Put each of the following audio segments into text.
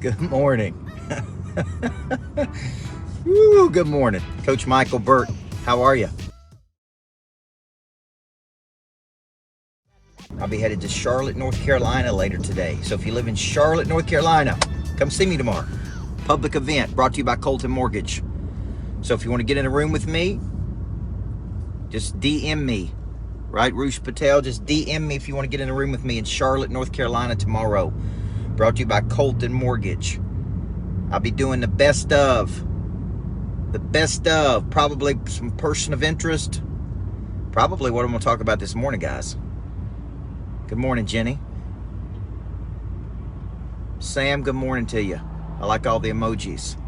Good morning. Woo, good morning. Coach Michael Burt, how are you? I'll be headed to Charlotte, North Carolina later today. So if you live in Charlotte, North Carolina, come see me tomorrow. Public event brought to you by Colton Mortgage. So if you want to get in a room with me, just DM me. Right, Roosh Patel, just DM me if you want to get in a room with me in Charlotte, North Carolina tomorrow. Brought to you by Colton Mortgage. I'll be doing the best of, probably some person of interest. Probably what I'm going to talk about this morning, guys. Good morning, Jenny. Sam, good morning to you. I like all the emojis.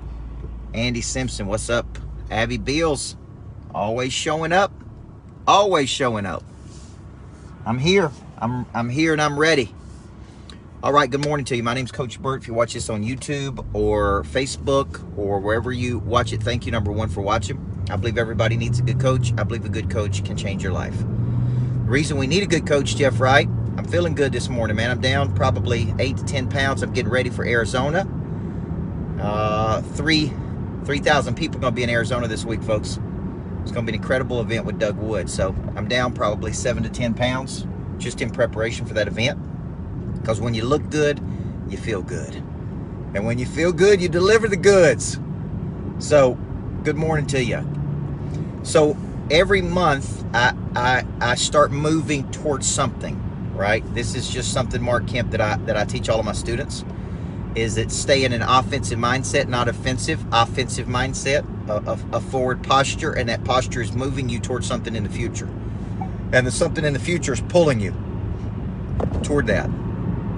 Andy Simpson, what's up? Abby Beals, always showing up. Always showing up. I'm here. I'm here and I'm ready. All right, good morning to you. My name's Coach Burt. If you watch this on YouTube or Facebook or wherever you watch it, thank you, number one, for watching. I believe everybody needs a good coach. I believe a good coach can change your life. The reason we need a good coach, Jeff Wright, I'm feeling good this morning, man. I'm down probably 8 to 10 pounds. I'm getting ready for Arizona. 3,000 people going to be in Arizona this week, folks. It's going to be an incredible event with Doug Wood. So I'm down probably 7 to 10 pounds just in preparation for that event. Because when you look good, you feel good. And when you feel good, you deliver the goods. So good morning to you. So every month I start moving towards something, right? This is just something, Mark Kemp, that I teach all of my students, is that stay in an offensive mindset, not offensive mindset, a forward posture, and that posture is moving you towards something in the future. And the something in the future is pulling you toward that.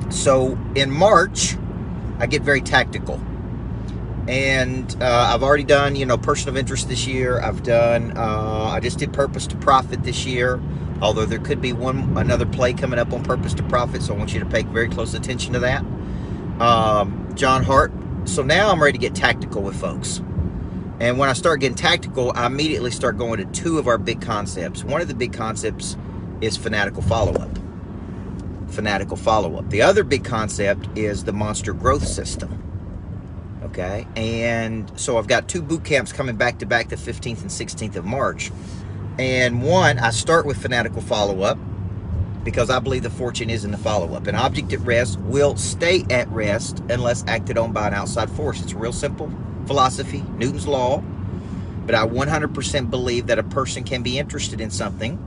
So in March, I get very tactical. And I've already done, person of interest this year. I've done, I just did purpose to profit this year. Although there could be another play coming up on purpose to profit. So I want you to pay very close attention to that. John Hart. So now I'm ready to get tactical with folks. And when I start getting tactical, I immediately start going to two of our big concepts. One of the big concepts is fanatical follow-up. The other big concept is the monster growth system. Okay? And so I've got two boot camps coming back to back the 15th and 16th of March. And one, I start with fanatical follow-up because I believe the fortune is in the follow-up. An object at rest will stay at rest unless acted on by an outside force. It's a real simple philosophy, Newton's law. But I 100% believe that a person can be interested in something,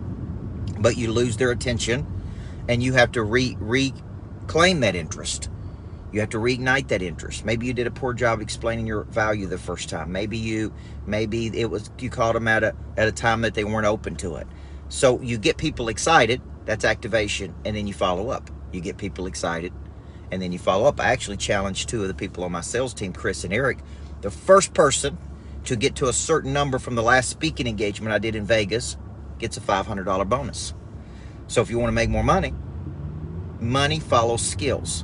but you lose their attention, and you have to reclaim that interest. You have to reignite that interest. Maybe you did a poor job explaining your value the first time. Maybe you called them at a time that they weren't open to it. So you get people excited, that's activation, and then you follow up. You get people excited, and then you follow up. I actually challenged two of the people on my sales team, Chris and Eric. The first person to get to a certain number from the last speaking engagement I did in Vegas gets a $500 bonus. So if you want to make more money, money follows skills.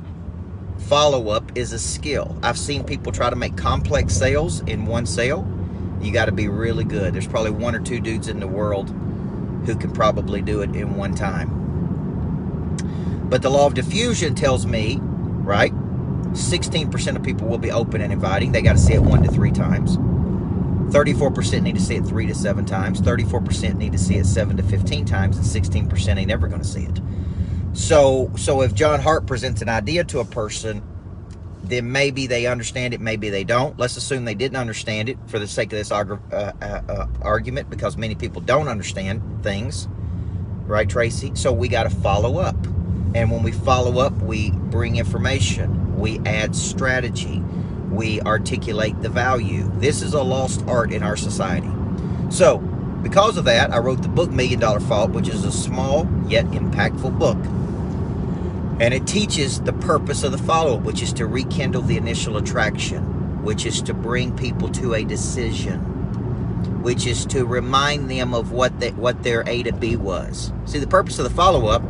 Follow-up is a skill. I've seen people try to make complex sales in one sale. You got to be really good. There's probably one or two dudes in the world who can probably do it in one time. But the law of diffusion tells me, right, 16% of people will be open and inviting. They got to see it 1 to 3 times. 34% need to see it 3 to 7 times. 34% need to see it 7 to 15 times. And 16% ain't never going to see it. So if John Hart presents an idea to a person, then maybe they understand it, maybe they don't. Let's assume they didn't understand it for the sake of this argument, because many people don't understand things. Right, Tracy? So we got to follow up. And when we follow up, we bring information. We add strategy. We articulate the value. This is a lost art in our society. So because of that, I wrote the book $1 Million Follow-Up, which is a small yet impactful book. And it teaches the purpose of the follow-up, which is to rekindle the initial attraction, which is to bring people to a decision, which is to remind them of what their A to B was. See, the purpose of the follow-up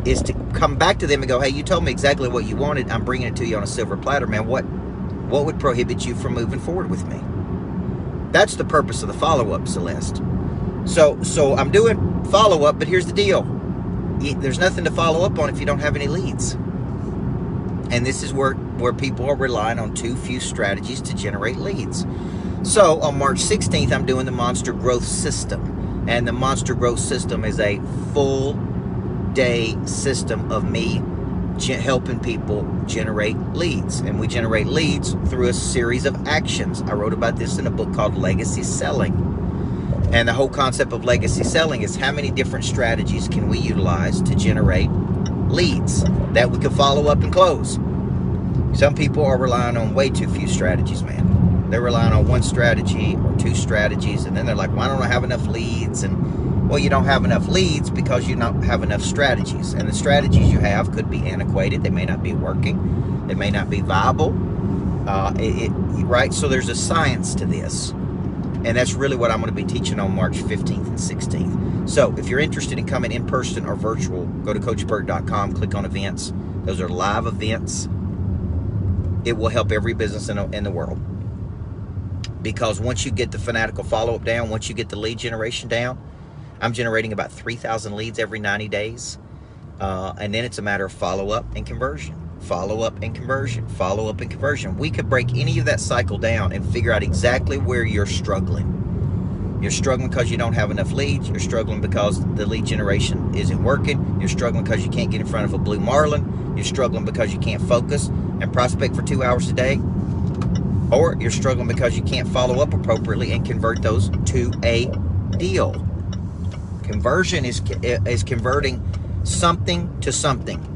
is to come back to them and go, hey, you told me exactly what you wanted. I'm bringing it to you on a silver platter, man. What would prohibit you from moving forward with me? That's the purpose of the follow-up, Celeste. So I'm doing follow-up, but here's the deal. There's nothing to follow up on if you don't have any leads. And this is where people are relying on too few strategies to generate leads. So on March 16th, I'm doing the Monster Growth System. And the Monster Growth System is a full day system of me helping people generate leads. And we generate leads through a series of actions. I wrote about this in a book called Legacy Selling. And the whole concept of legacy selling is how many different strategies can we utilize to generate leads that we can follow up and close. Some people are relying on way too few strategies, man. They're relying on one strategy or two strategies, and then they're like, why don't I have enough leads? And well, you don't have enough leads because you don't have enough strategies. And the strategies you have could be antiquated. They may not be working. They may not be viable. Right? So there's a science to this. And that's really what I'm going to be teaching on March 15th and 16th. So if you're interested in coming in person or virtual, go to CoachBurt.com, click on events. Those are live events. It will help every business in the world. Because once you get the fanatical follow-up down, once you get the lead generation down, I'm generating about 3,000 leads every 90 days. And then it's a matter of follow-up and conversion. Follow-up and conversion. Follow-up and conversion. We could break any of that cycle down and figure out exactly where you're struggling. You're struggling because you don't have enough leads. You're struggling because the lead generation isn't working. You're struggling because you can't get in front of a blue marlin. You're struggling because you can't focus and prospect for 2 hours a day. Or you're struggling because you can't follow up appropriately and convert those to a deal. Conversion is converting something to something.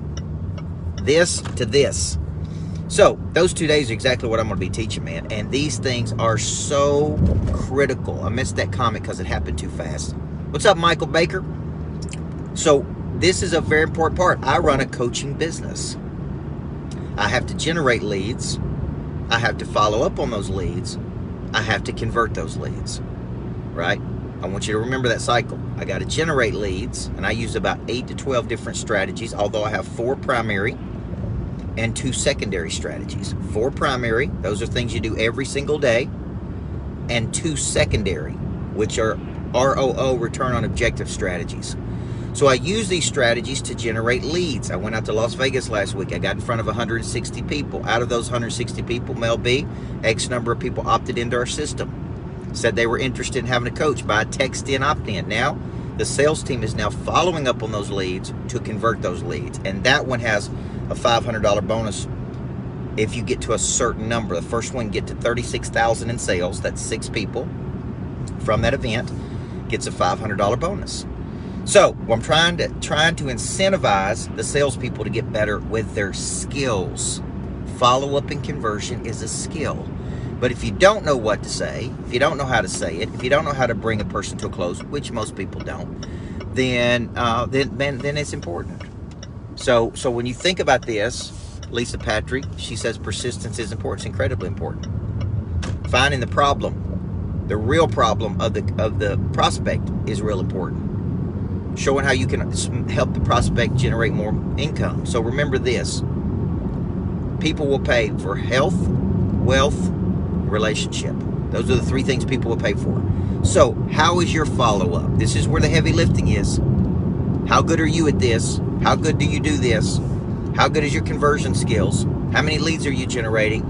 This to this. So those 2 days are exactly what I'm going to be teaching, man. And these things are so critical. I missed that comment because it happened too fast. What's up, Michael Baker? So this is a very important part. I run a coaching business. I have to generate leads. I have to follow up on those leads. I have to convert those leads, right? I want you to remember that cycle. I got to generate leads, and I use about 8 to 12 different strategies, although I have 4 primary and 2 secondary strategies. 4 primary, those are things you do every single day, and 2 secondary, which are ROO, return on objective strategies. So I use these strategies to generate leads. I went out to Las Vegas last week. I got in front of 160 people. Out of those 160 people, Mel B, X number of people opted into our system. Said they were interested in having a coach by a text in, opt in. Now, the sales team is now following up on those leads to convert those leads. And that one has a $500 bonus if you get to a certain number. The first one get to 36,000 in sales. That's 6 people from that event gets a $500 bonus. So I'm trying to incentivize the salespeople to get better with their skills. Follow-up and conversion is a skill. But if you don't know what to say, if you don't know how to say it, if you don't know how to bring a person to a close, which most people don't, then it's important. So when you think about this, Lisa Patrick, she says persistence is important. It's incredibly important. Finding the problem, the real problem of the prospect is real important. Showing how you can help the prospect generate more income. So remember this. People will pay for health, wealth, relationship. Those are the 3 things people will pay for. So how is your follow-up? This is where the heavy lifting is. How good are you at this? How good do you do this? How good is your conversion skills? How many leads are you generating?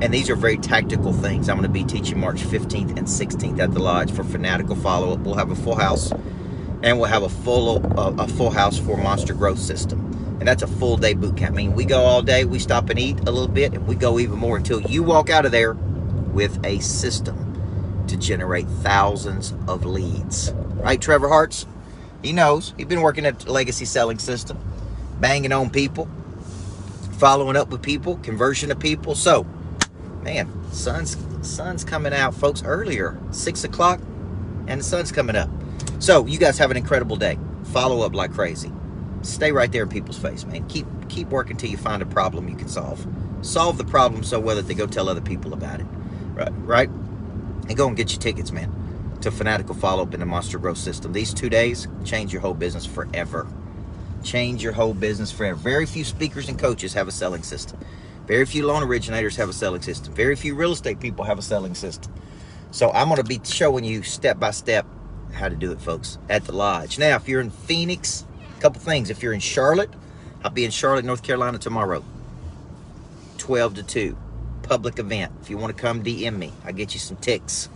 And these are very tactical things. I'm going to be teaching March 15th and 16th at the Lodge for Fanatical Follow-Up. We'll have a full house. And we'll have a full house for Monster Growth System. And that's a full day boot camp. I mean, we go all day, we stop and eat a little bit, and we go even more until you walk out of there with a system to generate thousands of leads. Right, Trevor Hartz? He knows. He's been working at the Legacy Selling System, banging on people, following up with people, conversion of people. So, man, sun's coming out, folks, earlier, 6 o'clock, and the sun's coming up. So you guys have an incredible day. Follow up like crazy. Stay right there in people's face, man. Keep working till you find a problem you can solve. Solve the problem so well that they go tell other people about it. Right? And go and get your tickets, man, to Fanatical Follow-Up in the Monster Growth System. These 2 days change your whole business forever. Change your whole business forever. Very few speakers and coaches have a selling system. Very few loan originators have a selling system. Very few real estate people have a selling system. So I'm going to be showing you step by step how to do it, folks, at the Lodge. Now, if you're in Phoenix, a couple things. If you're in Charlotte, I'll be in Charlotte, North Carolina tomorrow. 12 to 2. Public event. If you want to come, DM me. I'll get you some ticks.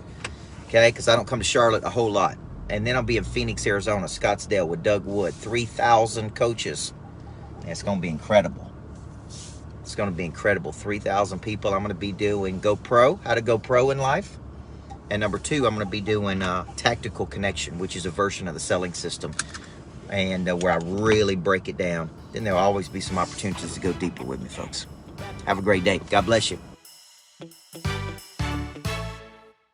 Okay? Because I don't come to Charlotte a whole lot. And then I'll be in Phoenix, Arizona, Scottsdale with Doug Wood. 3,000 coaches. And it's going to be incredible. It's going to be incredible. 3,000 people. I'm going to be doing Go Pro, how to go pro in life. And number 2, I'm going to be doing Tactical Connection, which is a version of the selling system. And where I really break it down. Then there'll always be some opportunities to go deeper with me, folks. Have a great day. God bless you.